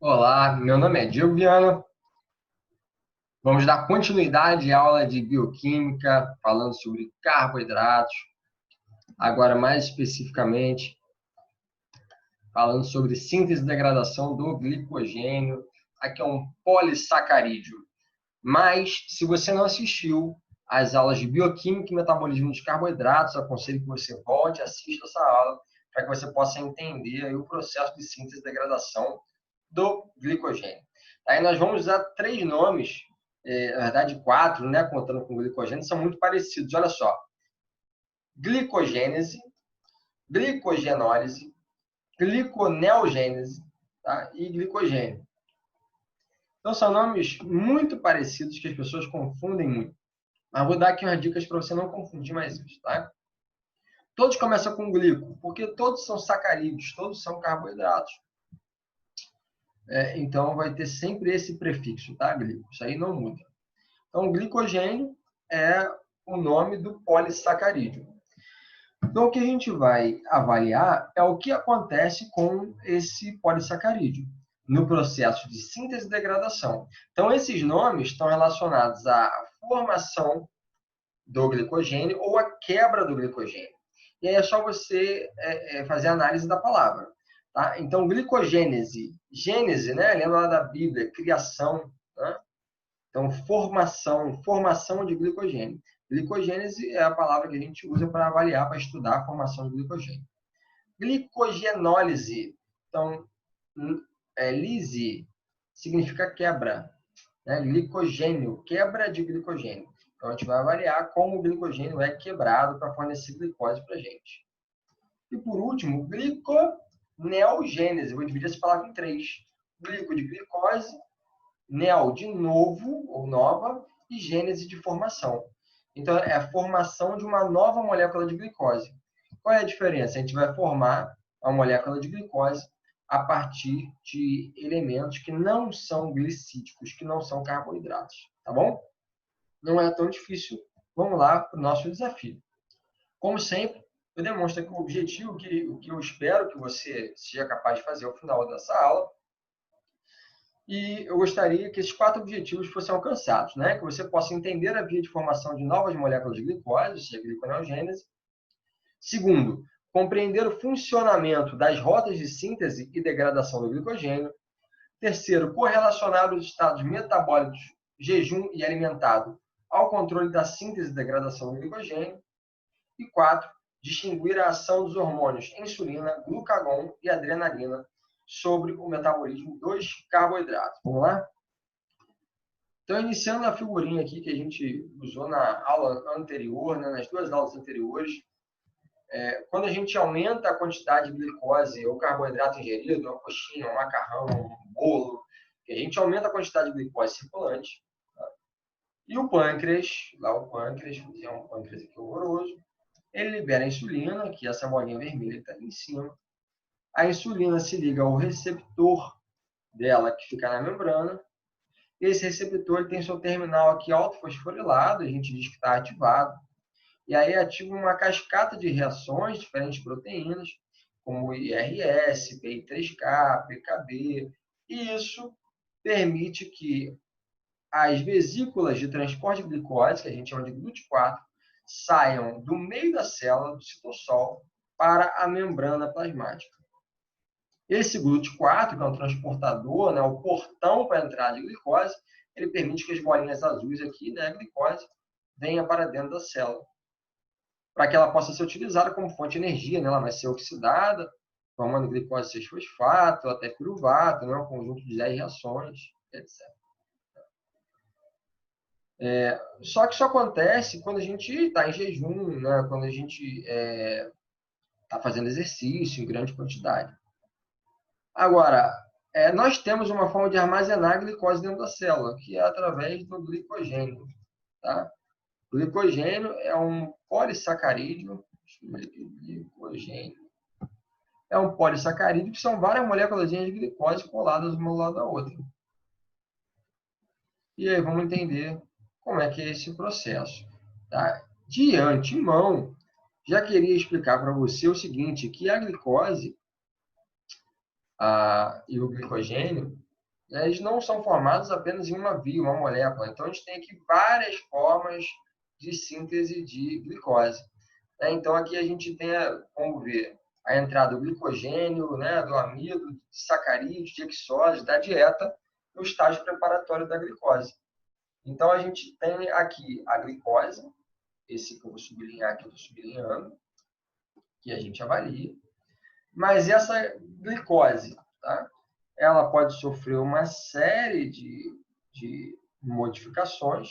Olá, meu nome é Diego Viana. Vamos dar continuidade à aula de bioquímica, falando sobre carboidratos. Agora, mais especificamente, falando sobre síntese e degradação do glicogênio. Aqui é um polissacarídeo. Mas, se você não assistiu às aulas de bioquímica e metabolismo dos carboidratos, aconselho que você volte e assista essa aula para que você possa entender aí o processo de síntese e degradação do glicogênio. Aí nós vamos usar três nomes, na verdade quatro, né, contando com glicogênio, são muito parecidos. Olha só: glicogênese, glicogenólise, gliconeogênese, tá? E glicogênio. Então são nomes muito parecidos que as pessoas confundem muito. Mas vou dar aqui umas dicas para você não confundir mais isso, tá? Todos começam com glico, porque todos são sacarídeos, todos são carboidratos. Então vai ter sempre esse prefixo, tá? Glico. Isso aí não muda. Então, glicogênio é o nome do polissacarídeo. Então, o que a gente vai avaliar é o que acontece com esse polissacarídeo no processo de síntese e degradação. Então, esses nomes estão relacionados à formação do glicogênio ou à quebra do glicogênio. E aí é só você fazer a análise da palavra. Tá? Então, glicogênese, gênese, né? Lembra lá da Bíblia, criação, né? Então, formação de glicogênio. Glicogênese é a palavra que a gente usa para avaliar, para estudar a formação de glicogênio. Glicogenólise. Então, lise significa quebra. Né? Glicogênio, quebra de glicogênio. Então, a gente vai avaliar como o glicogênio é quebrado para fornecer glicose para a gente. E, por último, gliconeogênese. Vou dividir essa palavra em três. Glico de glicose, neo de novo ou nova e gênese de formação. Então, é a formação de uma nova molécula de glicose. Qual é a diferença? A gente vai formar a molécula de glicose a partir de elementos que não são glicídicos, que não são carboidratos. Tá bom? Não é tão difícil. Vamos lá para o nosso desafio. Como sempre, eu demonstro que o objetivo, o que eu espero que você seja capaz de fazer ao final dessa aula, e eu gostaria que esses quatro objetivos fossem alcançados, né? Que você possa entender a via de formação de novas moléculas de glicose, ou seja, gliconeogênese. Segundo, compreender o funcionamento das rotas de síntese e degradação do glicogênio. Terceiro, correlacionar os estados metabólicos, jejum e alimentado, ao controle da síntese e degradação do glicogênio. E quatro, distinguir a ação dos hormônios insulina, glucagon e adrenalina sobre o metabolismo dos carboidratos. Vamos lá? Então, iniciando a figurinha aqui que a gente usou na aula anterior, né, nas duas aulas anteriores, quando a gente aumenta a quantidade de glicose ou carboidrato ingerido, uma coxinha, um macarrão, um bolo, que a gente aumenta a quantidade de glicose circulante, tá? E o pâncreas, lá o pâncreas, é um pâncreas aqui horroroso, ele libera a insulina, que é essa bolinha vermelha que está ali em cima. A insulina se liga ao receptor dela, que fica na membrana. Esse receptor tem seu terminal aqui autofosforilado, a gente diz que está ativado. E aí ativa uma cascata de reações, diferentes proteínas, como IRS, PI3K, PKB. E isso permite que as vesículas de transporte de glicose, que a gente chama de GLUT4, saiam do meio da célula, do citossol, para a membrana plasmática. Esse GLUT4, que é um transportador, né, o portão para a entrada de glicose, ele permite que as bolinhas azuis aqui, né, a glicose, venha para dentro da célula, para que ela possa ser utilizada como fonte de energia, né? Ela vai ser oxidada, formando glicose 6-fosfato, até piruvato, né? Um conjunto de 10 reações, etc. Só que isso acontece quando a gente está em jejum, né? Quando a gente está fazendo exercício em grande quantidade. Agora, nós temos uma forma de armazenar a glicose dentro da célula, que é através do glicogênio. Tá? O glicogênio é um polissacarídeo, glicogênio. É um polissacarídeo que são várias moléculas de glicose coladas uma ao lado da outra. E aí vamos entender como é que é esse processo. Tá? De antemão, já queria explicar para você o seguinte, que a glicose e o glicogênio, eles não são formados apenas em uma via, uma molécula. Então, a gente tem aqui várias formas de síntese de glicose. Então, aqui a gente tem, como ver, a entrada do glicogênio, do amido, de sacarídeos, de hexose, da dieta, no estágio preparatório da glicose. Então, a gente tem aqui a glicose, esse que eu vou sublinhar aqui, eu estou sublinhando, que a gente avalia. Mas essa glicose, tá? Ela pode sofrer uma série de modificações.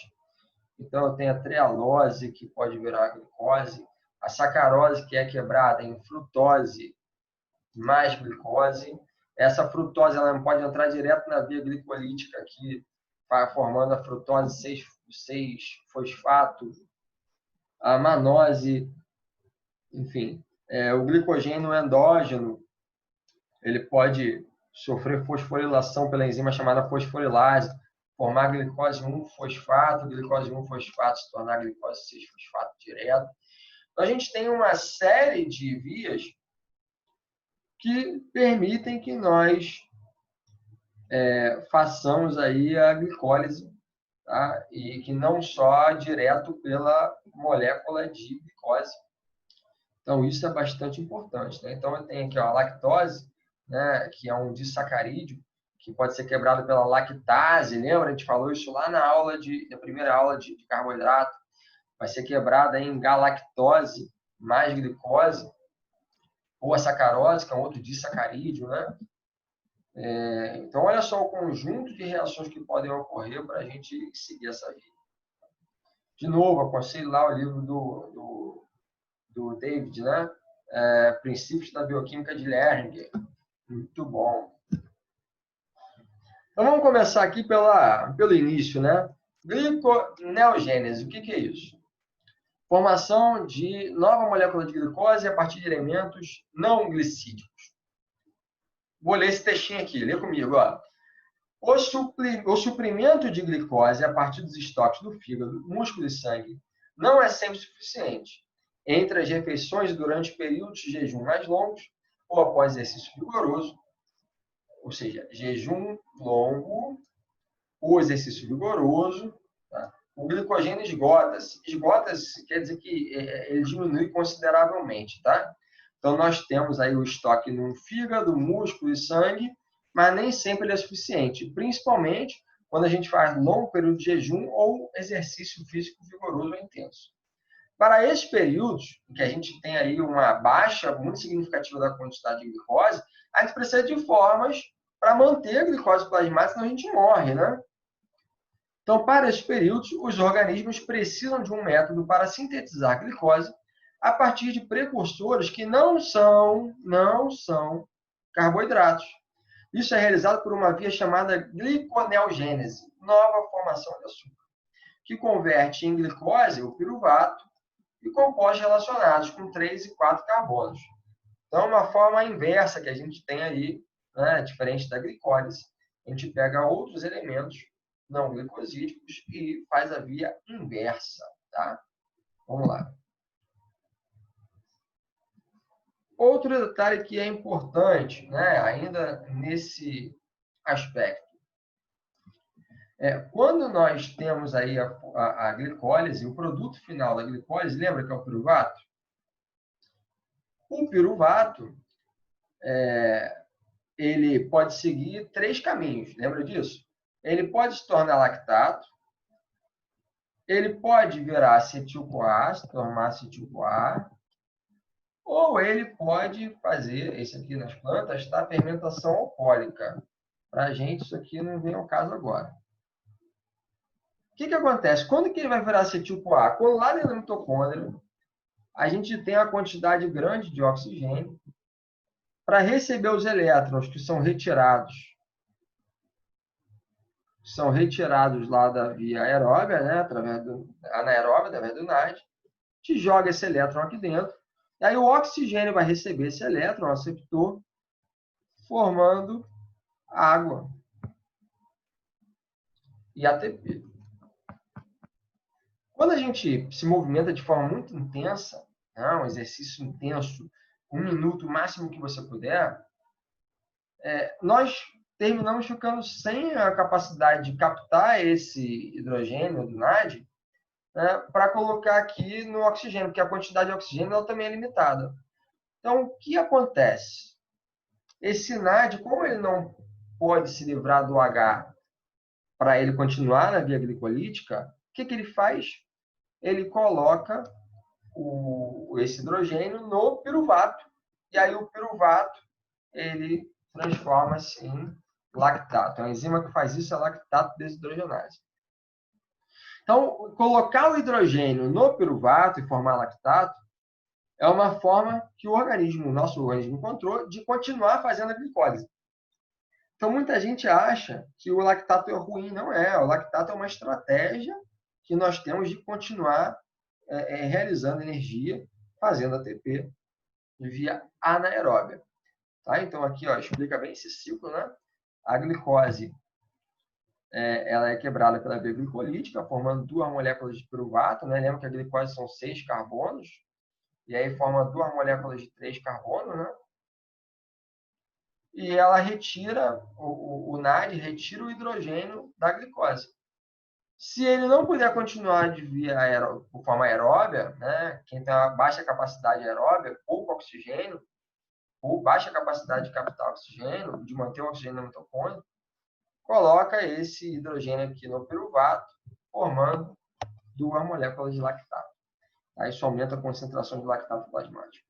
Então, eu tenho a trealose, que pode virar glicose, a sacarose, que é quebrada em frutose mais glicose. Essa frutose ela não pode entrar direto na via glicolítica, aqui, formando a frutose 6-fosfato, a manose, enfim. O glicogênio endógeno, ele pode sofrer fosforilação pela enzima chamada fosforilase, formar glicose 1-fosfato, glicose 1-fosfato se tornar glicose 6-fosfato direto. Então, a gente tem uma série de vias que permitem que nós façamos aí a glicólise, tá? E que não só direto pela molécula de glicose. Então, isso é bastante importante, né? Então, eu tenho aqui a lactose, que é um disacarídeo, que pode ser quebrado pela lactase. Lembra? A gente falou isso lá na primeira aula de carboidrato. Vai ser quebrada em galactose mais glicose, ou a sacarose, que é um outro disacarídeo, né? Então, olha só o conjunto de reações que podem ocorrer para a gente seguir essa via. De novo, aconselho lá o livro do David, Princípios da Bioquímica de Lerninger. Muito bom. Então, vamos começar aqui pelo início, né? Gliconeogênese, o que é isso? Formação de nova molécula de glicose a partir de elementos não glicídicos. Vou ler esse textinho aqui, lê comigo, ó. O suprimento de glicose a partir dos estoques do fígado, músculo e sangue não é sempre suficiente. Entre as refeições durante períodos de jejum mais longos ou após exercício vigoroso, ou seja, jejum longo ou exercício vigoroso, tá? O glicogênio esgota-se. Esgota-se quer dizer que ele diminui consideravelmente, tá? Então, nós temos aí o estoque no fígado, músculo e sangue, mas nem sempre ele é suficiente, principalmente quando a gente faz longo período de jejum ou exercício físico vigoroso ou intenso. Para esses períodos, em que a gente tem aí uma baixa muito significativa da quantidade de glicose, a gente precisa de formas para manter a glicose plasmática, senão a gente morre, né? Então, para esses períodos, os organismos precisam de um método para sintetizar glicose a partir de precursores que não são carboidratos. Isso é realizado por uma via chamada gliconeogênese, nova formação de açúcar, que converte em glicose o piruvato e compostos relacionados com 3 e 4 carbonos. Então, uma forma inversa que a gente tem aí, diferente da glicólise. A gente pega outros elementos não glicosídicos e faz a via inversa, tá? Vamos lá. Outro detalhe que é importante, ainda nesse aspecto, quando nós temos aí a glicólise, o produto final da glicólise, lembra que é o piruvato? O piruvato, ele pode seguir 3 caminhos, lembra disso? Ele pode se tornar lactato, ele pode virar acetil-CoA, se tornar acetil-CoA, ou ele pode fazer, esse aqui nas plantas, tá? Fermentação alcoólica. Para a gente, isso aqui não vem ao caso agora. O que acontece? Quando que ele vai virar acetil-CoA? Quando lá dentro do mitocôndrio, a gente tem uma quantidade grande de oxigênio para receber os elétrons que são retirados lá da via aeróbia, anaeróbia, através do NAD, te joga esse elétron aqui dentro, e aí o oxigênio vai receber esse elétron, o receptor, formando água e ATP. Quando a gente se movimenta de forma muito intensa, um exercício intenso, 1 minuto, o máximo que você puder, nós terminamos ficando sem a capacidade de captar esse hidrogênio do NAD, né, para colocar aqui no oxigênio, porque a quantidade de oxigênio ela também é limitada. Então, o que acontece? Esse NAD, como ele não pode se livrar do H para ele continuar na via glicolítica, o que ele faz? Ele coloca esse hidrogênio no piruvato, e aí o piruvato ele transforma-se em lactato. A enzima que faz isso é lactato desidrogenase. Então, colocar o hidrogênio no piruvato e formar lactato é uma forma que o nosso organismo encontrou de continuar fazendo a glicose. Então, muita gente acha que o lactato é ruim. Não é. O lactato é uma estratégia que nós temos de continuar realizando energia, fazendo ATP via anaeróbia. Tá? Então, aqui explica bem esse ciclo. Né? A glicose ela é quebrada pela via glicolítica, formando 2 moléculas de piruvato. Né? Lembra que a glicose são 6 carbonos, e aí forma 2 moléculas de 3 carbonos. Né? E ela retira, o NAD retira o hidrogênio da glicose. Se ele não puder continuar de via por forma aeróbia, né? Quem tem uma baixa capacidade aeróbia, pouco oxigênio, ou baixa capacidade de captar oxigênio, de manter o oxigênio na mitocôndria, coloca esse hidrogênio aqui no piruvato, formando 2 moléculas de lactato. Aí isso aumenta a concentração de lactato plasmático.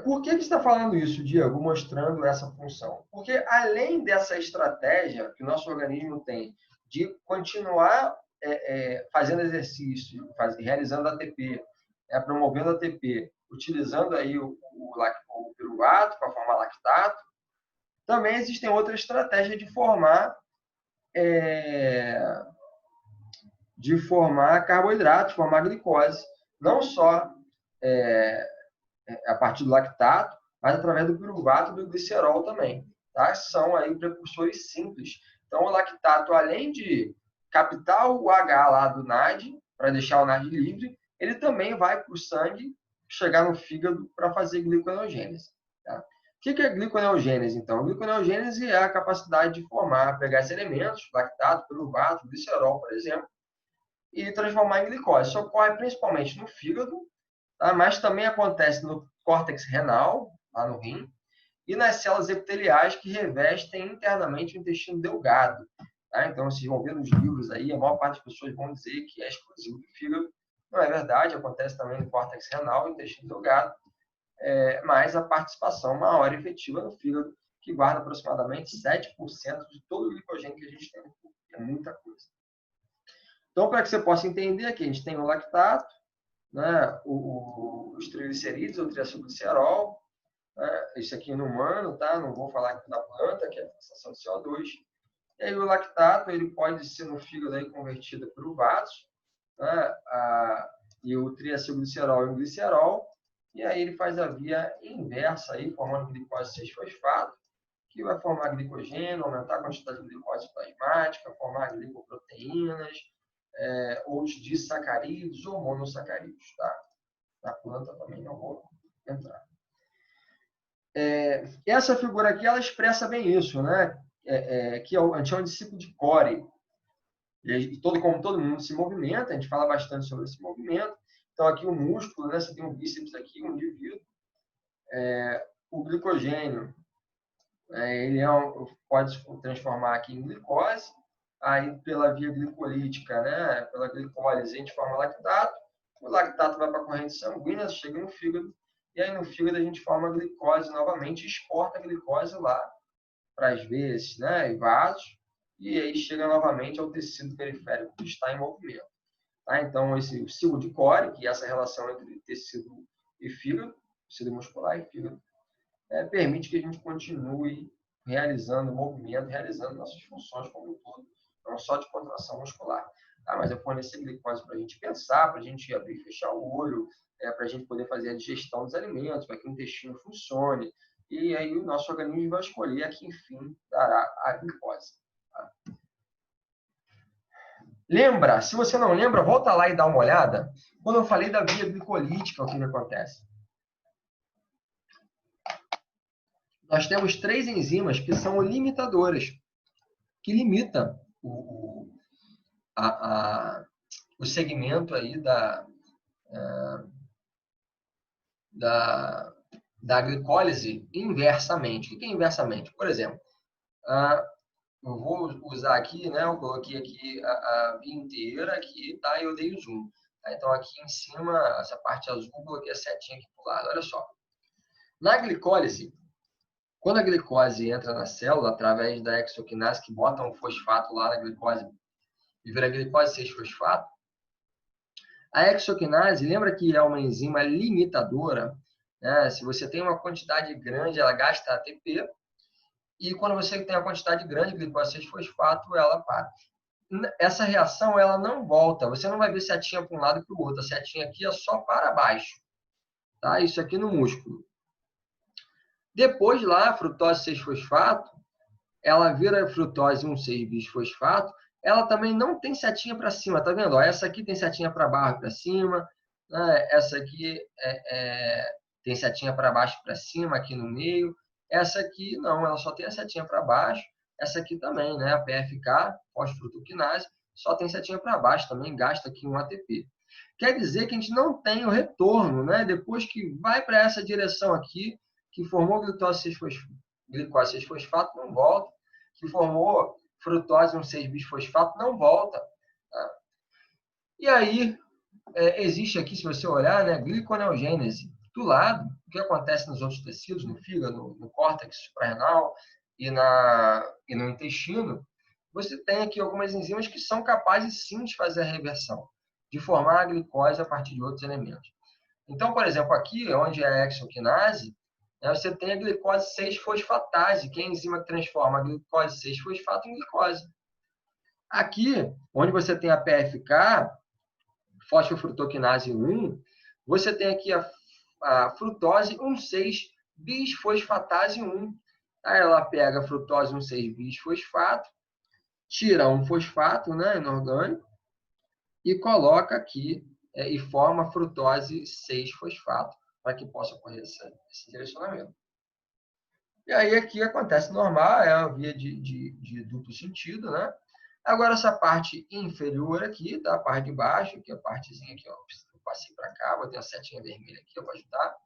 Por que você está falando isso, Diego, mostrando essa função? Porque além dessa estratégia que o nosso organismo tem de continuar fazendo exercício, realizando ATP, promovendo ATP, utilizando aí o piruvato para formar lactato, também existem outras estratégias de formar carboidratos, formar glicose, não só a partir do lactato, mas através do piruvato e do glicerol também. Tá? São aí precursores simples. Então, o lactato, além de captar o H lá do NAD, para deixar o NAD livre, ele também vai para o sangue, chegar no fígado para fazer gliconeogênese. Tá? O que é gliconeogênese, então? A gliconeogênese é a capacidade de pegar esses elementos, lactato, piruvato, glicerol, por exemplo, e transformar em glicose. Isso ocorre principalmente no fígado, tá? Mas também acontece no córtex renal, lá no rim, e nas células epiteliais que revestem internamente o intestino delgado. Tá? Então, se vão ver nos livros aí, a maior parte das pessoas vão dizer que é exclusivo do fígado. Não é verdade, acontece também no córtex renal e intestino delgado, mas a participação maior e efetiva no fígado, que guarda aproximadamente 7% de todo o glicogênio que a gente tem no corpo. É muita coisa. Então, para que você possa entender, aqui a gente tem o lactato, né, os triglicerídeos, o triacilglicerol, né, isso aqui no humano, tá? Não vou falar aqui da planta, que é a fixação de CO2. E aí o lactato, ele pode ser no fígado aí convertido para piruvatos, né, e o triacilglicerol e o glicerol, e aí ele faz a via inversa aí, formando glicose 6-fosfato, que vai formar glicogênio, aumentar a quantidade de glicose plasmática, formar glicoproteínas, ou os disacarídeos ou monossacarídeos, tá? Na planta também não vou entrar. Essa figura aqui, ela expressa bem isso, né? Que a gente chama de ciclo de Cori. E como todo mundo se movimenta, a gente fala bastante sobre esse movimento. Então, aqui o músculo, né? Você tem um bíceps aqui, um indivíduo. O glicogênio, ele pode se transformar aqui em glicose. Aí, pela via glicolítica, né? Pela glicólise, a gente forma lactato. O lactato vai para a corrente sanguínea, chega no fígado. E aí, no fígado, a gente forma a glicose novamente, exporta a glicose lá para as veias, né? E vasos. E aí chega novamente ao tecido periférico que está em movimento. Tá? Então, esse ciclo de Cori, que é essa relação entre tecido e fígado, tecido muscular e fígado, permite que a gente continue realizando o movimento, realizando nossas funções como um todo, não só de contração muscular. Tá? Mas eu fornecer glicose para a gente pensar, para a gente abrir e fechar o olho, para a gente poder fazer a digestão dos alimentos, para que o intestino funcione. E aí o nosso organismo vai escolher a que, enfim, dará a glicose. Tá? Lembra? Se você não lembra, volta lá e dá uma olhada. Quando eu falei da via glicolítica, o que acontece? nós temos 3 enzimas que são limitadoras, que limitam o segmento aí da glicólise inversamente. O que é inversamente? Por exemplo, eu vou usar aqui, né? Eu coloquei aqui a via inteira aqui, tá? E eu dei o zoom. Tá? Então, aqui em cima, essa parte azul, eu coloquei a setinha aqui para o lado. Olha só. Na glicólise, quando a glicose entra na célula, através da hexoquinase, que bota um fosfato lá na glicose e vira glicose 6-fosfato, a hexoquinase, lembra que é uma enzima limitadora, né? Se você tem uma quantidade grande, ela gasta ATP, e quando você tem uma quantidade grande de glicose 6-fosfato, ela para. Essa reação, ela não volta, você não vai ver setinha para um lado e para o outro, a setinha aqui é só para baixo, tá? Isso aqui no músculo. Depois lá, a frutose 6-fosfato, ela vira frutose 1,6-bisfosfato, ela também não tem setinha para cima, tá vendo? Ó, essa aqui tem setinha para baixo e para cima, né? Essa aqui tem setinha para baixo e para cima, aqui no meio. Essa aqui não, ela só tem a setinha para baixo. Essa aqui também, né? A PFK, fosfrutoquinase, só tem setinha para baixo, também gasta aqui um ATP. Quer dizer que a gente não tem o retorno, né? Depois que vai para essa direção aqui, que formou glicose 6-fosfato, não volta. Que formou frutose 1,6-bisfosfato, não volta. Tá? E aí, existe aqui, se você olhar, né, gliconeogênese. Do lado, o que acontece nos outros tecidos, no fígado, no córtex suprarrenal e no intestino, você tem aqui algumas enzimas que são capazes, sim, de fazer a reversão, de formar a glicose a partir de outros elementos. Então, por exemplo, aqui, onde é a hexoquinase, você tem a glicose 6-fosfatase, que é a enzima que transforma a glicose 6-fosfato em glicose. Aqui, onde você tem a PFK, fosfofrutoquinase 1, você tem aqui a frutose 1,6-bisfosfatase 1. Aí ela pega a frutose 1,6-bisfosfato, tira um fosfato, né, inorgânico, e coloca aqui e forma frutose 6-fosfato, para que possa ocorrer esse direcionamento. E aí aqui acontece normal, é uma via de duplo sentido, né? Agora essa parte inferior aqui, tá? A parte de baixo, que é a partezinha aqui, ó, eu passei para cá, vou ter a setinha vermelha aqui, para ajudar.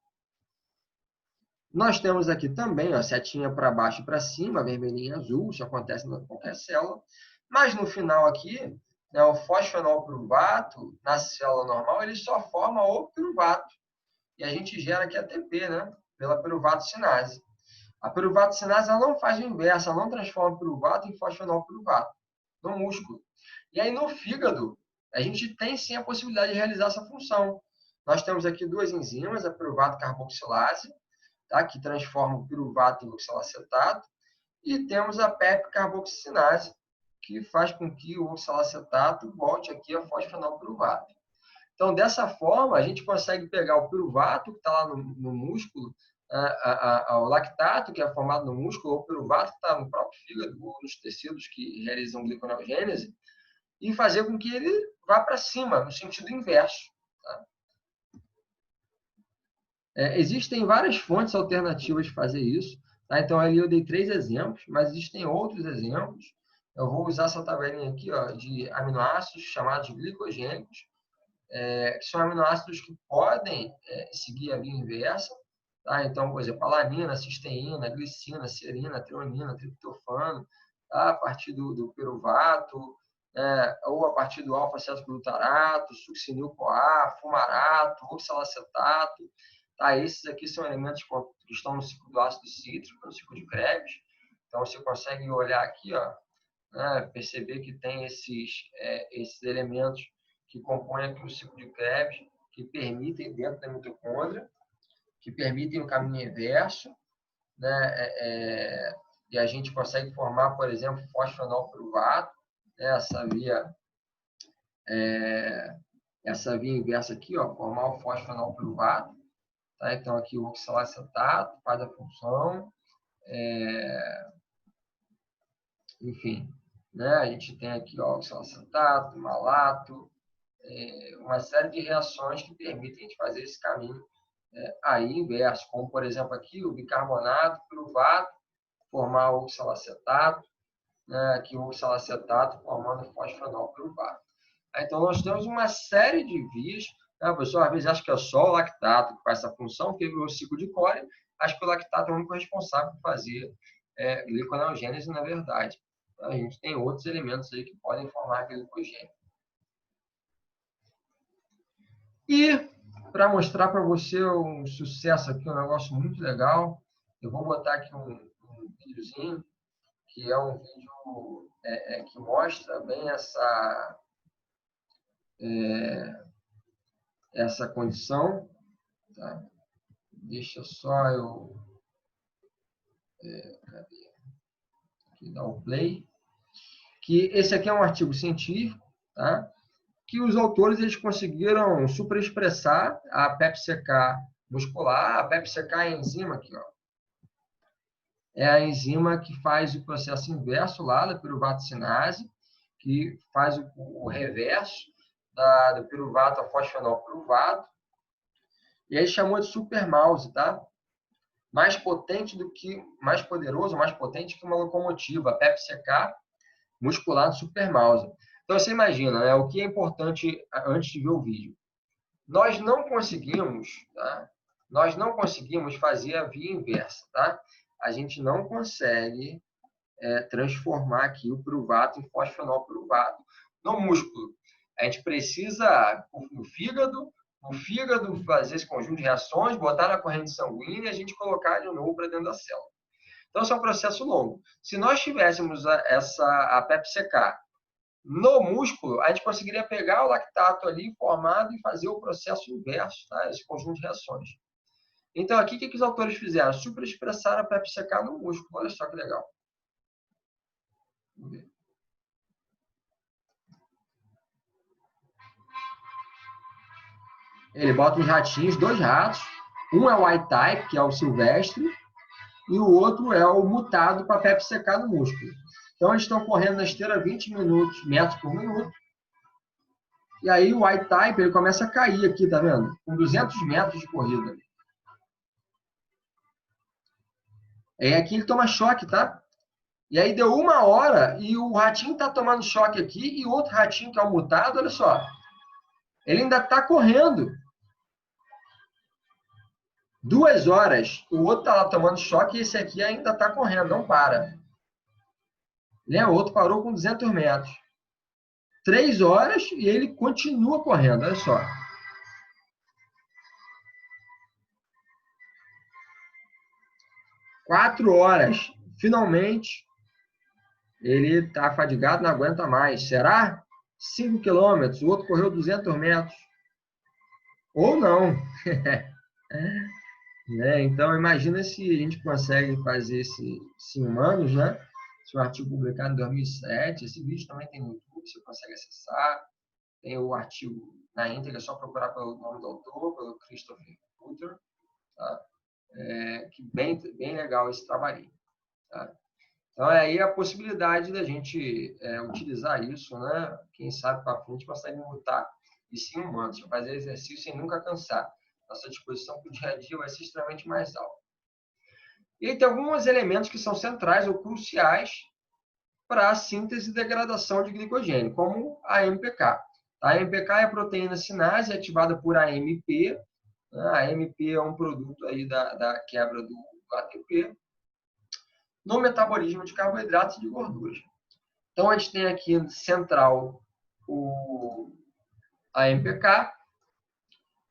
Nós temos aqui também, ó, setinha para baixo e para cima, vermelhinha azul, isso acontece em qualquer célula. Mas no final aqui, né, o fosfenol piruvato, na célula normal, ele só forma o piruvato. E a gente gera aqui ATP, né? Pela piruvato-cinase. A piruvato-cinase ela não faz o inverso, ela não transforma o piruvato em fosfenol piruvato no músculo. E aí no fígado, a gente tem sim a possibilidade de realizar essa função. Nós temos aqui duas enzimas, a piruvato carboxilase, tá? Que transforma o piruvato em oxalacetato, e temos a PEP carboxinase, que faz com que o oxalacetato volte aqui a fosfenol piruvato. Então, dessa forma, a gente consegue pegar o piruvato, que está lá no músculo, o lactato, que é formado no músculo, ou o piruvato, que está no próprio fígado, ou nos tecidos que realizam gliconeogênese, e fazer com que ele vá para cima, no sentido inverso. Tá? Existem várias fontes alternativas de fazer isso. Tá? Então, ali eu dei 3 exemplos, mas existem outros exemplos. Eu vou usar essa tabelinha aqui, ó, de aminoácidos chamados glicogênicos, que são aminoácidos que podem seguir a via inversa. Tá? Então, por exemplo, alanina, cisteína, glicina, serina, treonina, triptofano, tá? A partir do piruvato, ou a partir do alfa-cetoglutarato, succinil-CoA, fumarato, oxalacetato. Tá? Esses aqui são elementos que estão no ciclo do ácido cítrico, no ciclo de Krebs. Então, você consegue olhar aqui, ó, né, perceber que tem esses elementos que compõem aqui o ciclo de Krebs, que permitem, dentro da mitocôndria, que permitem o caminho inverso, né? E a gente consegue formar, por exemplo, fosfenol piruvato, né? Essa via inversa aqui, ó, formar o fosfenol piruvato. Tá? Então, aqui o oxalacetato faz a função. Enfim, né? A gente tem aqui ó, oxalacetato, malato, uma série de reações que permitem a gente fazer esse caminho aí inverso, como, por exemplo, aqui o bicarbonato piruvato formar o oxalacetato, né? Aqui o oxalacetato formando fosfenol piruvato. Então, nós temos uma série de vias. Né? A pessoa, às vezes, acha que é só o lactato que faz essa função, porque o ciclo de Cori, acho que o lactato é o único responsável por fazer gliconeogênese, na verdade. Então, a gente tem outros elementos aí que podem formar glicogênio. E, para mostrar para você um sucesso aqui, um negócio muito legal, eu vou botar aqui um videozinho, que é um vídeo que mostra bem essa condição. Tá? Deixa só eu aqui dar o play. Que esse aqui é um artigo científico, tá? Que os autores eles conseguiram superexpressar a PepsiK muscular. A PepsiK é a enzima aqui, ó. É a enzima que faz o processo inverso lá da piruvatocinase, que faz o reverso do piruvato a fosfenol piruvato. E aí chamou de super mouse, tá? Mais poderoso, mais potente que uma locomotiva, a PepsiK muscular do super mouse. Então você imagina, né, o que é importante antes de ver o vídeo. Nós não conseguimos, tá? Nós não conseguimos fazer a via inversa, tá? A gente não consegue transformar aqui o piruvato em fosfenol piruvato no músculo. A gente precisa, no fígado fazer esse conjunto de reações, botar na corrente sanguínea e a gente colocar de novo para dentro da célula. Então, isso é um processo longo. Se nós tivéssemos a PepsiK no músculo, a gente conseguiria pegar o lactato ali formado e fazer o processo inverso, tá? Esse conjunto de reações. Então, aqui, o que os autores fizeram? Superexpressaram a PepsiK no músculo. Olha só que legal. Vamos ver. Ele bota uns ratinhos, 2 ratos. Um é o white type, que é o silvestre, e o outro é o mutado para PepsiK no músculo. Então, eles estão correndo na esteira 20 metros por minuto. E aí, o white type ele começa a cair aqui, tá vendo? Com 200 metros de corrida. Aqui ele toma choque, tá? E aí deu 1 hora e o ratinho tá tomando choque aqui e o outro ratinho, que é o mutado, olha só. Ele ainda tá correndo. 2 horas, o outro tá lá tomando choque e esse aqui ainda tá correndo, não para. O outro parou com 200 metros. 3 horas e ele continua correndo, olha só. 4 horas. Finalmente, ele está fadigado, não aguenta mais. Será? 5 quilômetros, o outro correu 200 metros. Ou não. Então, imagina se a gente consegue fazer isso em humanos, né? Esse é um artigo publicado em 2007. Esse vídeo também tem no YouTube, você consegue acessar. Tem o artigo na íntegra, é só procurar pelo nome do autor, pelo Christopher Putter. Tá? Que bem legal esse trabalho. Tá? Então, aí a possibilidade da gente utilizar isso, né? Quem sabe para frente consegue botar isso em humanos, fazer exercício sem nunca cansar. Nossa disposição para o dia a dia vai ser extremamente mais alta. E aí tem alguns elementos que são centrais ou cruciais para a síntese e degradação de glicogênio, como a AMPK. A AMPK é a proteína sinase ativada por AMP. A AMP é um produto aí da quebra do ATP no metabolismo de carboidratos e de gorduras. Então, a gente tem aqui central a AMPK.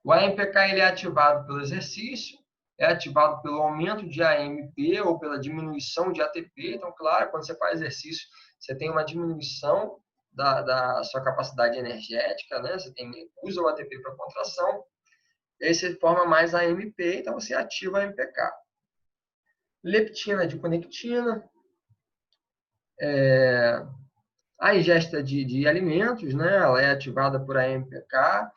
O AMPK ele é ativado pelo exercício, é ativado pelo aumento de AMP ou pela diminuição de ATP. Então, claro, quando você faz exercício, você tem uma diminuição da sua capacidade energética, né? Você usa o ATP para contração, e aí você forma mais AMP, então você ativa a AMPK. Leptina de conectina, a ingesta de alimentos, né? Ela é ativada por AMPK,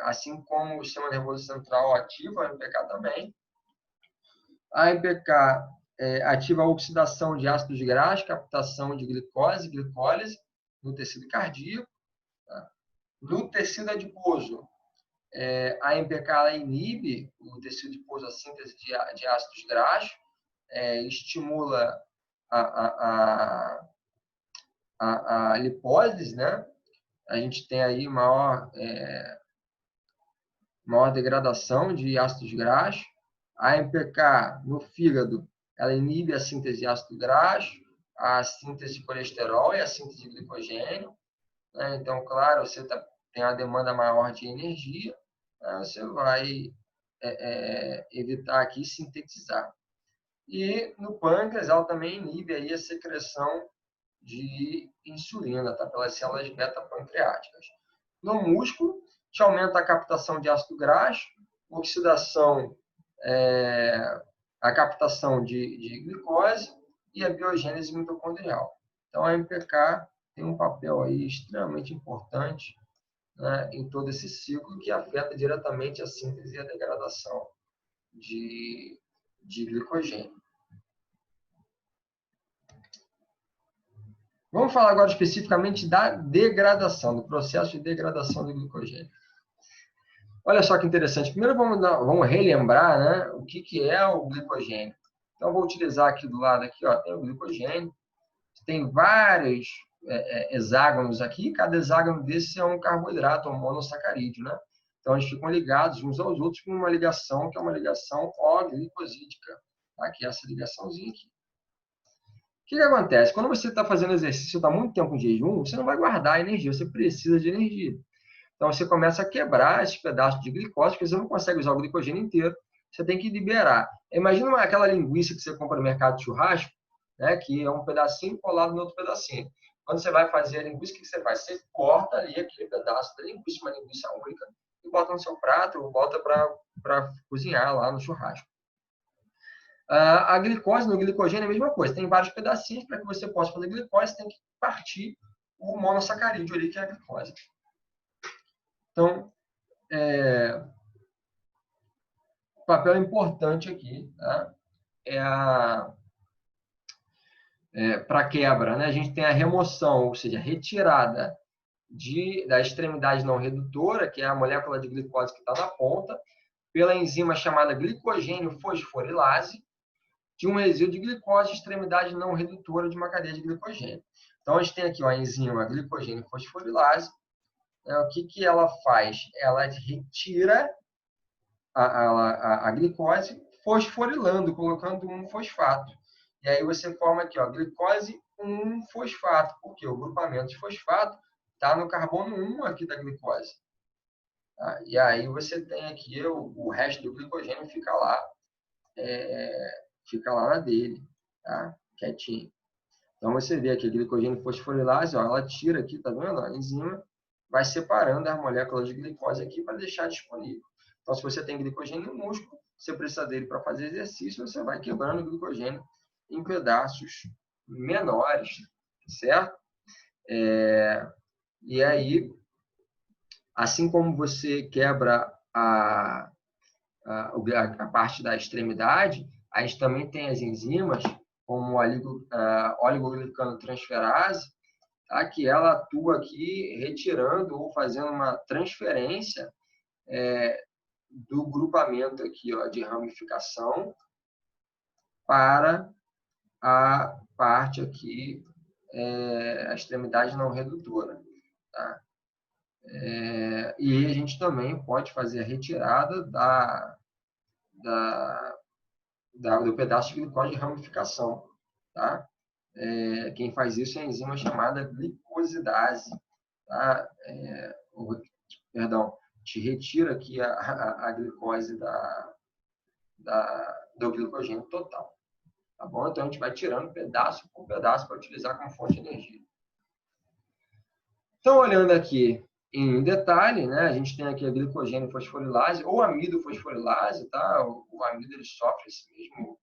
assim como o sistema nervoso central ativa a AMPK também. A AMPK ativa a oxidação de ácidos graxos, captação de glicose, glicólise no tecido cardíaco. Tá? No tecido adiposo, A AMPK ela inibe o tecido adiposo a síntese de ácidos graxos, estimula a lipólise, né? A gente tem aí maior degradação de ácidos graxos. A AMPK no fígado, ela inibe a síntese de ácido graxo, a síntese de colesterol e a síntese de glicogênio. Né? Então, claro, você tem a demanda maior de energia, né? Você vai evitar aqui sintetizar. E no pâncreas, ela também inibe aí a secreção de insulina, tá? Pelas células beta-pancreáticas. No músculo, te aumenta a captação de ácido graxo, oxidação, a captação de glicose e a biogênese mitocondrial. Então, a MPK tem um papel aí extremamente importante, né, em todo esse ciclo que afeta diretamente a síntese e a degradação de glicogênio. Vamos falar agora especificamente da degradação, do processo de degradação do glicogênio. Olha só que interessante. Primeiro vamos relembrar, né, o que é o glicogênio. Então, eu vou utilizar aqui do lado, aqui, ó, tem o glicogênio. Tem vários hexágonos aqui. Cada hexágono desse é um carboidrato, um monossacarídeo, né? Então, eles ficam ligados uns aos outros por uma ligação que é uma ligação O-glicosídica. Tá? Que é essa ligaçãozinha aqui. O que acontece? Quando você está fazendo exercício, está muito tempo em jejum, você não vai guardar energia, você precisa de energia. Então, você começa a quebrar esses pedaços de glicose, porque você não consegue usar o glicogênio inteiro, você tem que liberar. Imagina aquela linguiça que você compra no mercado de churrasco, né, que é um pedacinho colado no outro pedacinho. Quando você vai fazer a linguiça, o que você faz? Você corta ali aquele pedaço da linguiça, uma linguiça única, e bota no seu prato, ou bota para cozinhar lá no churrasco. A glicose no glicogênio é a mesma coisa. Tem vários pedacinhos. Para que você possa fazer glicose, tem que partir o monossacarídeo ali, que é a glicose. Então, o papel importante aqui, tá? Para quebra, né? A gente tem a remoção, ou seja, a retirada da extremidade não redutora, que é a molécula de glicose que está na ponta, pela enzima chamada glicogênio fosforilase, de um resíduo de glicose de extremidade não redutora de uma cadeia de glicogênio. Então, a gente tem aqui a enzima glicogênio fosforilase. O que ela faz? Ela retira a glicose fosforilando, colocando um fosfato. E aí você forma aqui, ó, glicose 1-fosfato, porque o grupamento de fosfato está no carbono 1 aqui da glicose. Tá? E aí você tem aqui o resto do glicogênio fica lá na dele, tá? Quietinho. Então você vê aqui a glicogênio fosforilase, ó, ela tira aqui, tá vendo? A enzima vai separando as moléculas de glicose aqui para deixar disponível. Então, se você tem glicogênio no músculo, você precisa dele para fazer exercício, você vai quebrando o glicogênio em pedaços menores, certo? E aí, assim como você quebra a parte da extremidade, a gente também tem as enzimas, como a oligoglicanotransferase, tá? Que ela atua aqui retirando ou fazendo uma transferência do grupamento aqui, ó, de ramificação para a parte aqui, a extremidade não redutora. Tá? E a gente também pode fazer a retirada do pedaço de glicose de ramificação. Tá? Quem faz isso é a enzima chamada glicosidase. Tá? Te retira aqui a glicose do glicogênio total. Tá bom? Então, a gente vai tirando pedaço por pedaço para utilizar como fonte de energia. Então, olhando aqui em detalhe, né, a gente tem aqui a glicogênio fosforilase ou amido fosforilase, tá? O amido ele sofre esse mesmo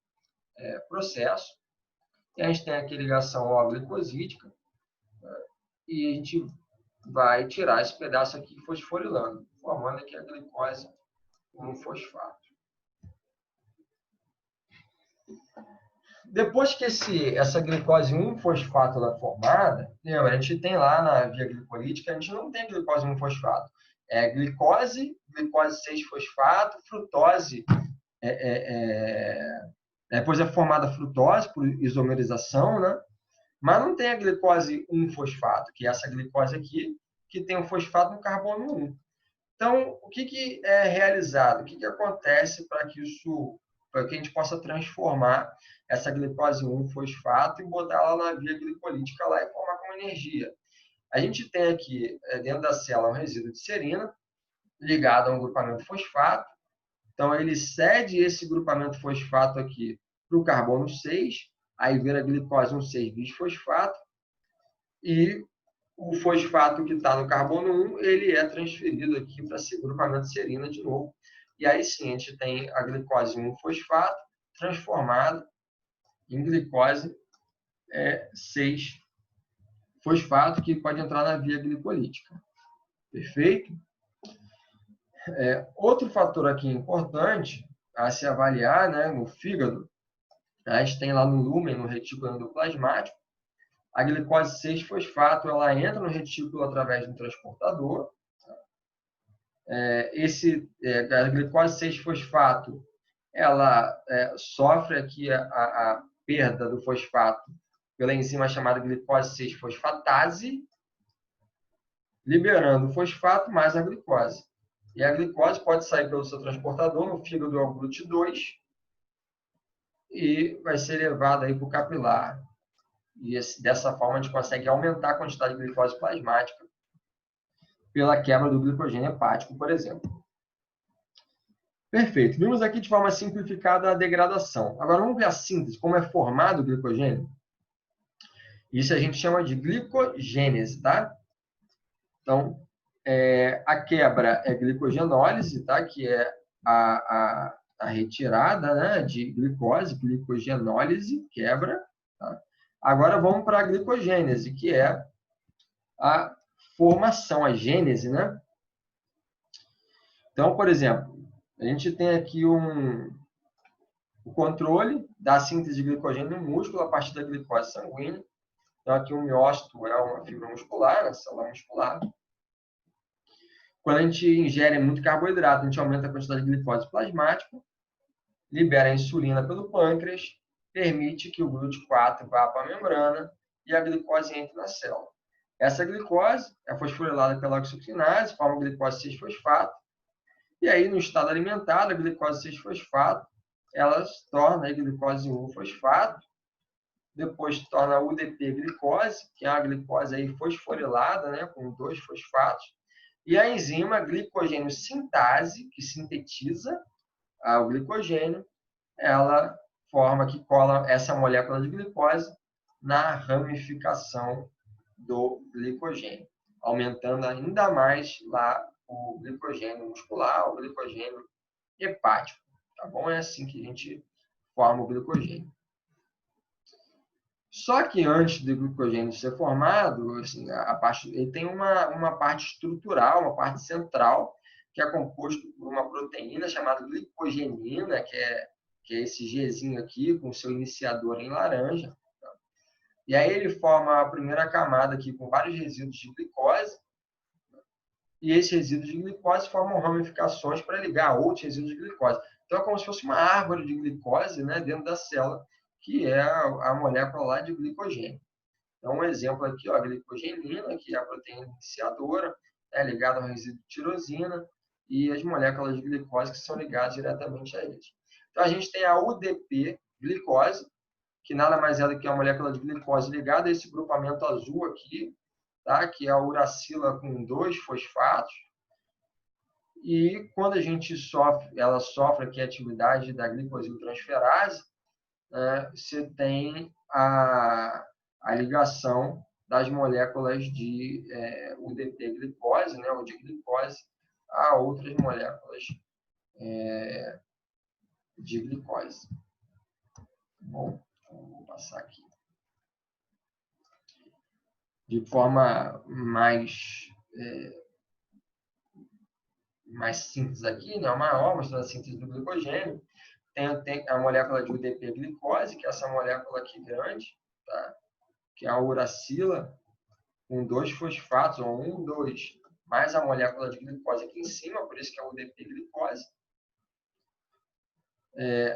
processo. E a gente tem aqui a ligação O-glicosídica, né, e a gente vai tirar esse pedaço aqui fosforilando, formando aqui a glicose com um fosfato. Depois que essa glicose 1-fosfato é formada, a gente tem lá na via glicolítica, a gente não tem glicose 1-fosfato. glicose, glicose 6-fosfato, frutose, depois é formada a frutose por isomerização, né? Mas não tem a glicose 1-fosfato, que é essa glicose aqui, que tem um fosfato no carbono 1. Então, o que é realizado? O que acontece para que a gente possa transformar essa glicose 1-fosfato e botar ela na via glicolítica lá e formar como energia? A gente tem aqui, dentro da célula, um resíduo de serina ligado a um grupamento fosfato. Então, ele cede esse grupamento fosfato aqui para o carbono 6, aí vira glicose 1,6-bisfosfato, e o fosfato que está no carbono 1, ele é transferido aqui para esse grupamento de serina de novo. E aí sim, a gente tem a glicose 1-fosfato transformada em glicose 6-fosfato, que pode entrar na via glicolítica. Perfeito? Outro fator aqui importante a se avaliar, né, no fígado, a gente tem lá no lúmen, no retículo endoplasmático, a glicose 6-fosfato, ela entra no retículo através do transportador. A glicose 6-fosfato, ela sofre aqui a perda do fosfato pela enzima chamada glicose 6-fosfatase, liberando o fosfato mais a glicose. E a glicose pode sair pelo seu transportador no fígado ao GLUT2 e vai ser levada para o capilar. E dessa forma a gente consegue aumentar a quantidade de glicose plasmática pela quebra do glicogênio hepático, por exemplo. Perfeito. Vimos aqui de forma simplificada a degradação. Agora vamos ver a síntese, como é formado o glicogênio. Isso a gente chama de glicogênese, tá? Então, a quebra é glicogenólise, tá? Que é a retirada, né, de glicose, glicogenólise, quebra. Tá? Agora vamos para a glicogênese, que é a formação, a gênese, né? Então, por exemplo, a gente tem aqui o controle da síntese de glicogênio no músculo a partir da glicose sanguínea. Então, aqui o miócito é uma fibra muscular, a célula muscular. Quando a gente ingere muito carboidrato, a gente aumenta a quantidade de glicose plasmática, libera a insulina pelo pâncreas, permite que o GLUT4 vá para a membrana e a glicose entre na célula. Essa glicose é fosforilada pela oxocinase, forma glicose 6-fosfato, e aí, no estado alimentado, a glicose 6-fosfato, ela se torna a glicose 1-fosfato, depois se torna a UDP-glicose, que é uma glicose aí fosforilada, né, com 2 fosfatos, e a enzima glicogênio sintase, que sintetiza o glicogênio, ela forma que cola essa molécula de glicose na ramificação do glicogênio, aumentando ainda mais lá o glicogênio muscular, o glicogênio hepático. Tá bom? É assim que a gente forma o glicogênio. Só que antes do glicogênio ser formado, assim, ele tem uma parte estrutural, uma parte central, que é composto por uma proteína chamada glicogenina, que é esse Gzinho aqui, com seu iniciador em laranja. Tá? E aí ele forma a primeira camada aqui com vários resíduos de glicose, e esses resíduos de glicose formam ramificações para ligar a outros resíduos de glicose. Então, é como se fosse uma árvore de glicose, né, dentro da célula, que é a molécula lá de glicogênio. Então, um exemplo aqui, ó, a glicogenina, que é a proteína iniciadora, ligada ao resíduo de tirosina, e as moléculas de glicose que são ligadas diretamente a eles. Então, a gente tem a UDP-glicose, que nada mais é do que a molécula de glicose ligada a esse grupamento azul aqui, tá? Que é a uracila com 2 fosfatos. E quando a gente ela sofre aqui a atividade da glicosiltransferase, você tem a ligação das moléculas de UDP-glicose, né, ou de glicose, a outras moléculas de glicose. Bom, vou passar aqui. De forma mais simples aqui, né, maior, mostrando a síntese do glicogênio. Tem a molécula de UDP-glicose, que é essa molécula aqui grande, tá? Que é a uracila, com 2 fosfatos, ou 1, 2. mais a molécula de glicose aqui em cima, por isso que é o UDP-glicose.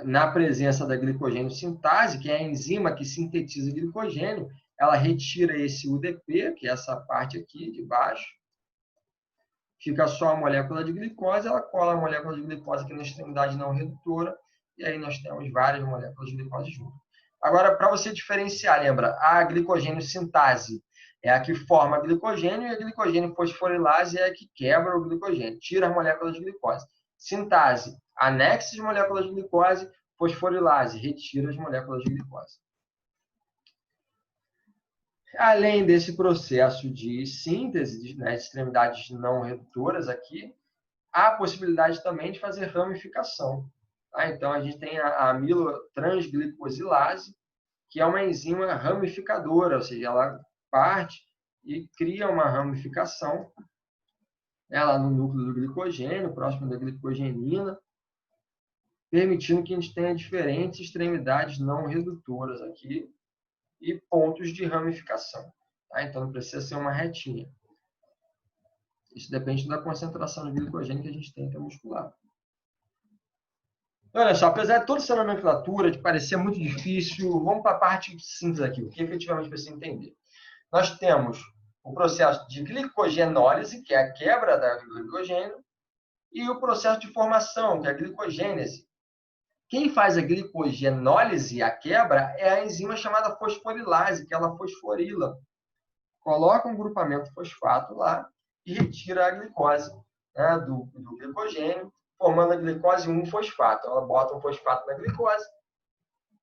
Na presença da glicogênio sintase, que é a enzima que sintetiza glicogênio, ela retira esse UDP, que é essa parte aqui de baixo, fica só a molécula de glicose, ela cola a molécula de glicose aqui na extremidade não redutora, e aí nós temos várias moléculas de glicose junto. Agora, para você diferenciar, lembra, a glicogênio sintase é a que forma a glicogênio e a glicogênio fosforilase é a que quebra o glicogênio, tira as moléculas de glicose. Sintase, anexa as moléculas de glicose, fosforilase, retira as moléculas de glicose. Além desse processo de síntese nas extremidades não redutoras aqui, há a possibilidade também de fazer ramificação. Tá? Então, a gente tem a amilotransglicosilase, que é uma enzima ramificadora, ou seja, ela parte e cria uma ramificação ela no núcleo do glicogênio, próximo da glicogenina, permitindo que a gente tenha diferentes extremidades não redutoras aqui e pontos de ramificação. Tá? Então, não precisa ser uma retinha. Isso depende da concentração de glicogênio que a gente tem intramuscular. Olha só, apesar de toda essa nomenclatura, de parecer muito difícil, vamos para a parte simples aqui, o que efetivamente precisa entender. Nós temos o processo de glicogenólise, que é a quebra do glicogênio, e o processo de formação, que é a glicogênese. Quem faz a glicogenólise, a quebra, é a enzima chamada fosforilase, que ela fosforila. Coloca um grupamento fosfato lá e retira a glicose, né, do glicogênio, formando a glicose 1-fosfato. Ela bota um fosfato na glicose,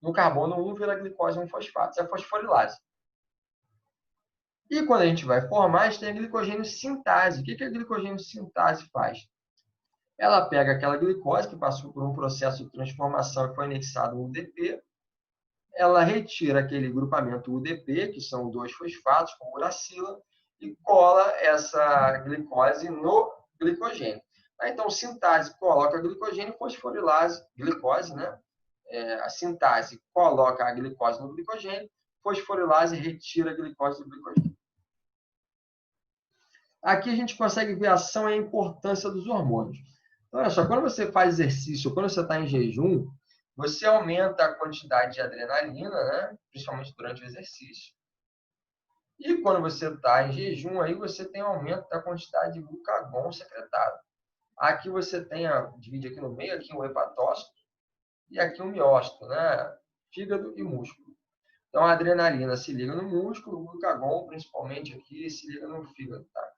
no carbono 1 vira glicose 1-fosfato. Isso é a fosforilase. E quando a gente vai formar, a gente tem a glicogênio sintase. O que a glicogênio sintase faz? Ela pega aquela glicose que passou por um processo de transformação e foi anexado no UDP, ela retira aquele grupamento UDP, que são 2 fosfatos com uracila, e cola essa glicose no glicogênio. Então, sintase coloca glicogênio, fosforilase, glicose, né? A sintase coloca a glicose no glicogênio, fosforilase retira a glicose do glicogênio. Aqui a gente consegue ver a ação e a importância dos hormônios. Então, olha só, quando você faz exercício, quando você está em jejum, você aumenta a quantidade de adrenalina, né? Principalmente durante o exercício. E quando você está em jejum, aí você tem aumento da quantidade de glucagon secretado. Aqui você tem, divide aqui no meio, aqui o hepatócito e aqui o miócito, né? Fígado e músculo. Então, a adrenalina se liga no músculo, o glucagon, principalmente aqui, se liga no fígado, tá?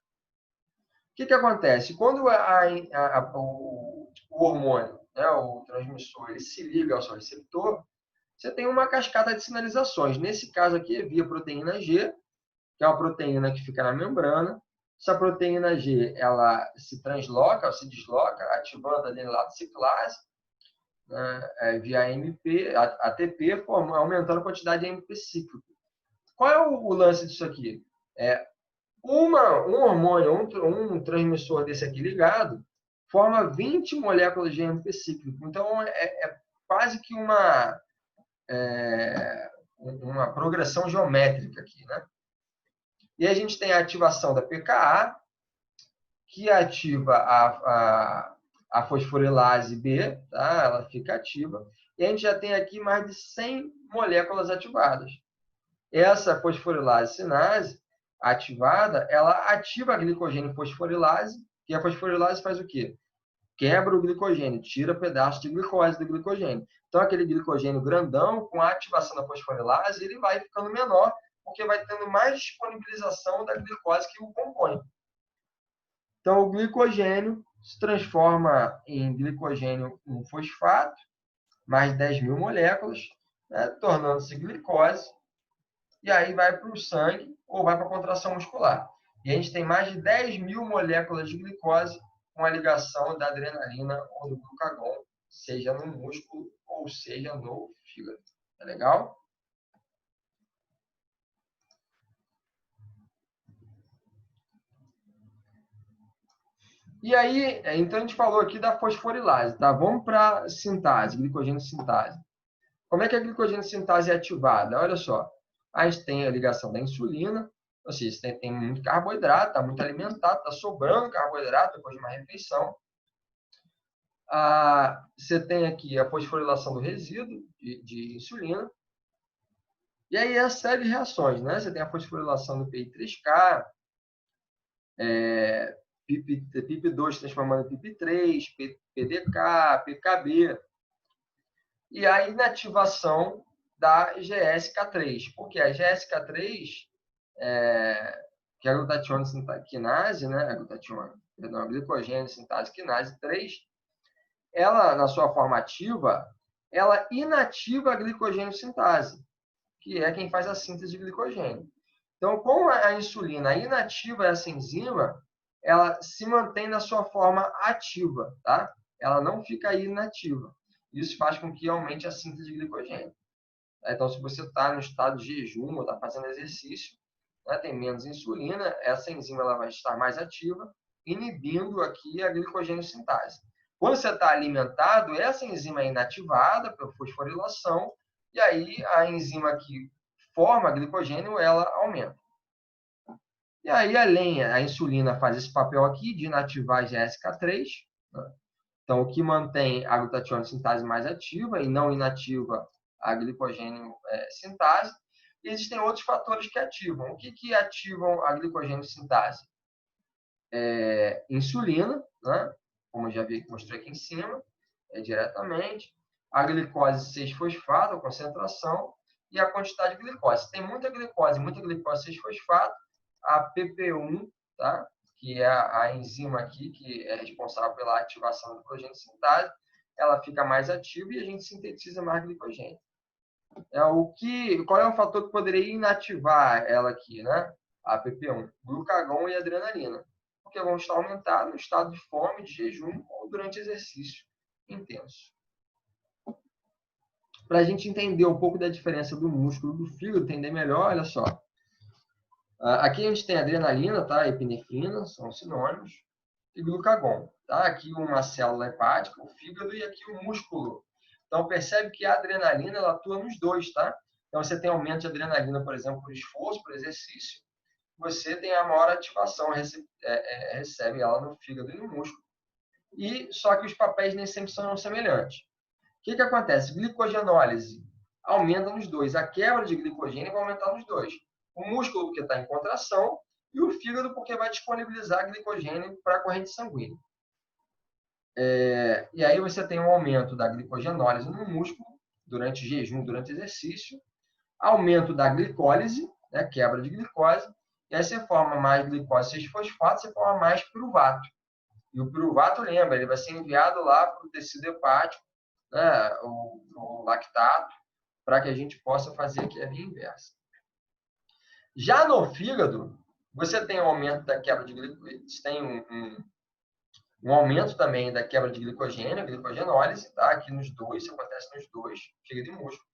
O que acontece? Quando o hormônio, né, o transmissor, ele se liga ao seu receptor, você tem uma cascata de sinalizações. Nesse caso aqui, é via proteína G, que é uma proteína que fica na membrana. Essa proteína G, ela se transloca, ou se desloca, ativando a adenilato ciclase, né, via AMP, ATP, aumentando a quantidade de AMP cíclico. Qual é o lance disso aqui? Um hormônio, um transmissor desse aqui ligado, forma 20 moléculas de AMP cíclico. Então, é quase que uma progressão geométrica aqui, né? E a gente tem a ativação da pKa, que ativa a fosforilase B, tá? Ela fica ativa. E a gente já tem aqui mais de 100 moléculas ativadas. Essa fosforilase sinase ativada, ela ativa a glicogênio fosforilase, e a fosforilase faz o quê? Quebra o glicogênio, tira pedaços de glicose do glicogênio. Então, aquele glicogênio grandão, com a ativação da fosforilase, ele vai ficando menor, porque vai tendo mais disponibilização da glicose que o compõe. Então, o glicogênio se transforma em glicogênio 1-fosfato, mais 10.000 moléculas, né, tornando-se glicose, e aí vai para o sangue ou vai para a contração muscular. E a gente tem mais de 10.000 moléculas de glicose com a ligação da adrenalina ou do glucagon, seja no músculo ou seja no fígado. Tá legal? E aí, então a gente falou aqui da fosforilase, tá? Vamos para a sintase, glicogênio sintase. Como é que a glicogênio sintase é ativada? Olha só, a gente tem a ligação da insulina, Ou seja, você tem muito carboidrato, está muito alimentado, está sobrando carboidrato depois de uma refeição. Você tem aqui a fosforilação do resíduo de insulina. E aí é a série de reações, né? Você tem a fosforilação do PI3K, PIP2 transformando em PIP3, PDK, PKB. E a inativação da GSK3. Porque a GSK3, que é a glutationa quinase, né? A glicogênio sintase quinase 3, ela, na sua forma ativa, ela inativa a glicogênio sintase, que é quem faz a síntese de glicogênio. Então, como a insulina inativa essa enzima, ela se mantém na sua forma ativa, tá? Ela não fica inativa. Isso faz com que aumente a síntese de glicogênio. Então, se você está no estado de jejum ou está fazendo exercício, né, tem menos insulina, essa enzima ela vai estar mais ativa, inibindo aqui a glicogênio sintase. Quando você está alimentado, essa enzima é inativada pela fosforilação, e aí a enzima que forma glicogênio, ela aumenta. E aí a insulina faz esse papel aqui de inativar a GSK3, né? Então, o que mantém a glutationa sintase mais ativa e não inativa a glicogênio sintase. E existem outros fatores que ativam. O que ativam a glicogênio sintase? Insulina, né? Como eu já mostrei aqui em cima, diretamente. A glicose 6-fosfato, a concentração, e a quantidade de glicose. Se tem muita glicose 6-fosfato, a PP1, tá? Que é a enzima aqui, que é responsável pela ativação da glicogênio sintase, ela fica mais ativa e a gente sintetiza mais glicogênio. Qual é o fator que poderia inativar ela aqui, né? A PP1, glucagon e adrenalina, porque vão estar aumentados no estado de fome, de jejum ou durante exercício intenso. Para a gente entender um pouco da diferença do músculo e do fígado, entender melhor, olha só. Aqui a gente tem adrenalina, tá? Epinefrina, são sinônimos, e glucagon. Tá? Aqui uma célula hepática, o fígado, e aqui o músculo. Então, percebe que a adrenalina ela atua nos dois, tá? Então, você tem aumento de adrenalina, por exemplo, por esforço, por exercício. Você tem a maior ativação, recebe ela no fígado e no músculo. Só que os papéis nem sempre são semelhantes. O que acontece? Glicogenólise aumenta nos dois. A quebra de glicogênio vai aumentar nos dois. O músculo, porque está em contração, e o fígado, porque vai disponibilizar glicogênio para a corrente sanguínea. E aí você tem um aumento da glicogenólise no músculo, durante jejum, durante exercício, aumento da glicólise, né, quebra de glicose, e aí você forma mais glicose 6-fosfato, você forma mais piruvato. E o piruvato, lembra, ele vai ser enviado lá para o tecido hepático, né, o lactato, para que a gente possa fazer aqui a via inversa. Já no fígado, você tem um aumento da quebra de glicogênio, tem um aumento também da quebra de glicogênio, a glicogenólise, tá? Aqui nos dois, isso acontece nos dois, fígado e músculo.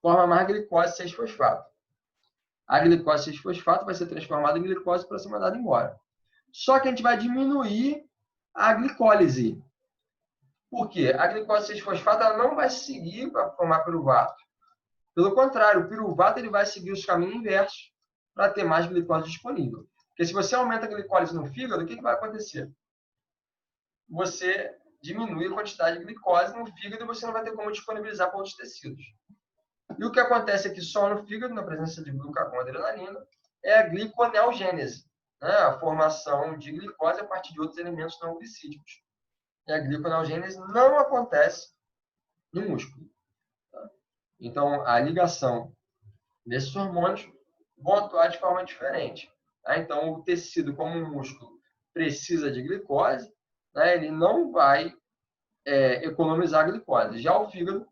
Forma mais glicose 6-fosfato. A glicose 6-fosfato vai ser transformada em glicose para ser mandada embora. Só que a gente vai diminuir a glicólise. Por quê? A glicose 6-fosfato ela não vai seguir para formar piruvato. Pelo contrário, o piruvato ele vai seguir os caminhos inversos para ter mais glicose disponível. Porque se você aumenta a glicólise no fígado, o que vai acontecer? Você diminui a quantidade de glicose no fígado e você não vai ter como disponibilizar para outros tecidos. E o que acontece aqui só no fígado, na presença de glucagon e adrenalina, é a gliconeogênese, né? A formação de glicose a partir de outros elementos não glicídicos. E a gliconeogênese não acontece no músculo. Tá? Então, a ligação desses hormônios vão atuar de forma diferente. Tá? Então, o tecido, como o músculo, precisa de glicose, né? Ele não vai economizar a glicose. Já o fígado,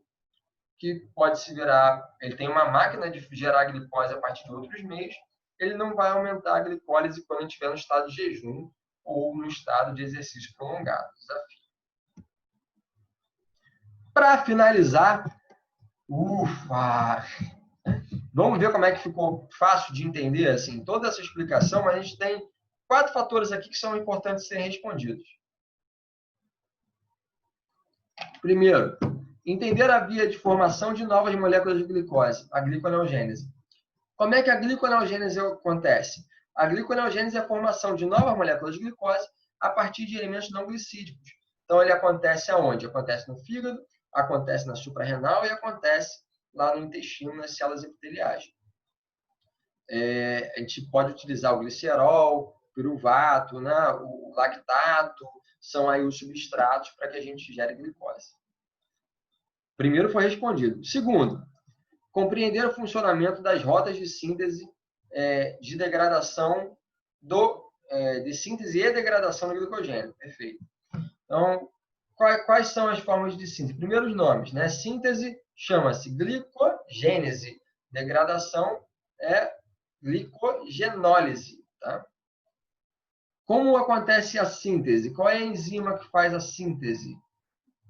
que pode se virar, ele tem uma máquina de gerar glicose a partir de outros meios, ele não vai aumentar a glicólise quando estiver no estado de jejum ou no estado de exercício prolongado. Desafio. Para finalizar, vamos ver como é que ficou fácil de entender assim, toda essa explicação, mas a gente tem 4 fatores aqui que são importantes serem respondidos. Primeiro, entender a via de formação de novas moléculas de glicose, a gliconeogênese. Como é que a gliconeogênese acontece? A gliconeogênese é a formação de novas moléculas de glicose a partir de elementos não glicídicos. Então, ele acontece aonde? Acontece no fígado, acontece na suprarrenal e acontece lá no intestino, nas células epiteliais. A gente pode utilizar o glicerol, piruvato, né, o lactato, são aí os substratos para que a gente gere glicose. Primeiro foi respondido. Segundo, compreender o funcionamento das rotas de síntese de degradação de síntese e degradação do glicogênio. Perfeito. Então, quais são as formas de síntese? Primeiro os nomes, né? Síntese chama-se glicogênese. Degradação é glicogenólise, tá? Como acontece a síntese? Qual é a enzima que faz a síntese?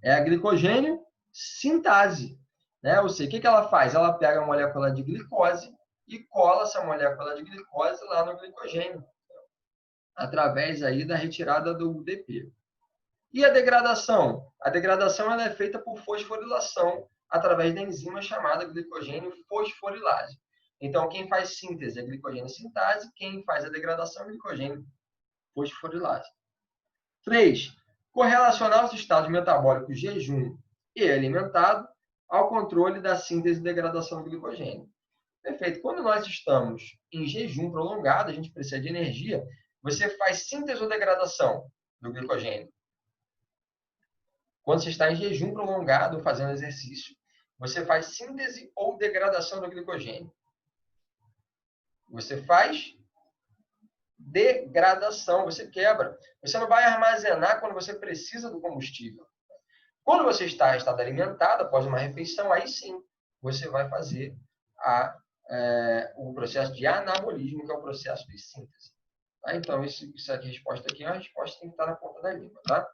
É a glicogênio sintase, né? Ou seja, o que ela faz? Ela pega a molécula de glicose e cola essa molécula de glicose lá no glicogênio, através aí da retirada do UDP. E a degradação? A degradação ela é feita por fosforilação através da enzima chamada glicogênio fosforilase. Então, quem faz síntese é glicogênio sintase, quem faz a degradação é glicogênio fosforilase. 3. Correlacionar os estados metabólicos jejum e alimentado ao controle da síntese e degradação do glicogênio. Perfeito. Quando nós estamos em jejum prolongado, a gente precisa de energia, você faz síntese ou degradação do glicogênio? Quando você está em jejum prolongado fazendo exercício, você faz síntese ou degradação do glicogênio? Você faz degradação, você quebra. Você não vai armazenar quando você precisa do combustível. Quando você está em estado alimentado, após uma refeição, aí sim, você vai fazer o processo de anabolismo, que é o processo de síntese. Tá? Então, essa resposta aqui é uma resposta que tem que estar na ponta da língua. Tá?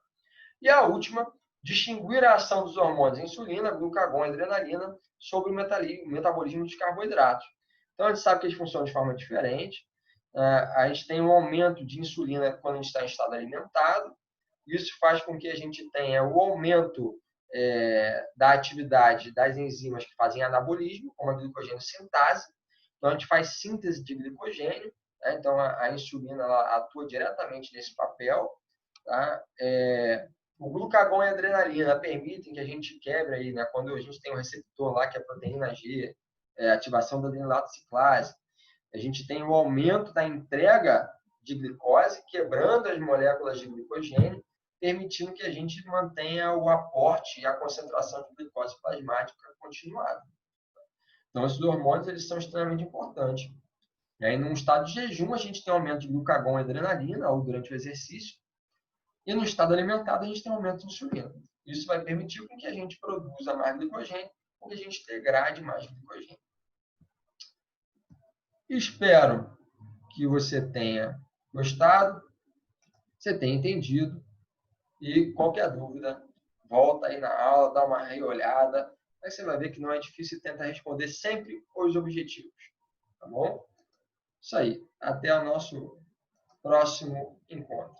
E a última, distinguir a ação dos hormônios insulina, glucagon e adrenalina sobre o metabolismo dos carboidratos. Então, a gente sabe que eles funcionam de forma diferente. A gente tem um aumento de insulina quando a gente está em estado alimentado. Isso faz com que a gente tenha o aumento da atividade das enzimas que fazem anabolismo, como a glicogênio sintase. Então, a gente faz síntese de glicogênio. Né? Então, a insulina ela atua diretamente nesse papel. Tá? O glucagon e a adrenalina permitem que a gente quebre aí, né? Quando a gente tem um receptor lá que é a proteína G, ativação da adenilato ciclase, a gente tem o aumento da entrega de glicose, quebrando as moléculas de glicogênio, permitindo que a gente mantenha o aporte e a concentração de glicose plasmática continuada. Então, esses hormônios eles são extremamente importantes. E aí, num estado de jejum, a gente tem aumento de glucagon e adrenalina, ou durante o exercício, e no estado alimentado, a gente tem aumento de insulina. Isso vai permitir que a gente produza mais glicogênio, ou que a gente degrade mais glicogênio. Espero que você tenha gostado, você tenha entendido. E qualquer dúvida, volta aí na aula, dá uma reolhada. Aí você vai ver que não é difícil e tenta responder sempre os objetivos. Tá bom? Isso aí. Até o nosso próximo encontro.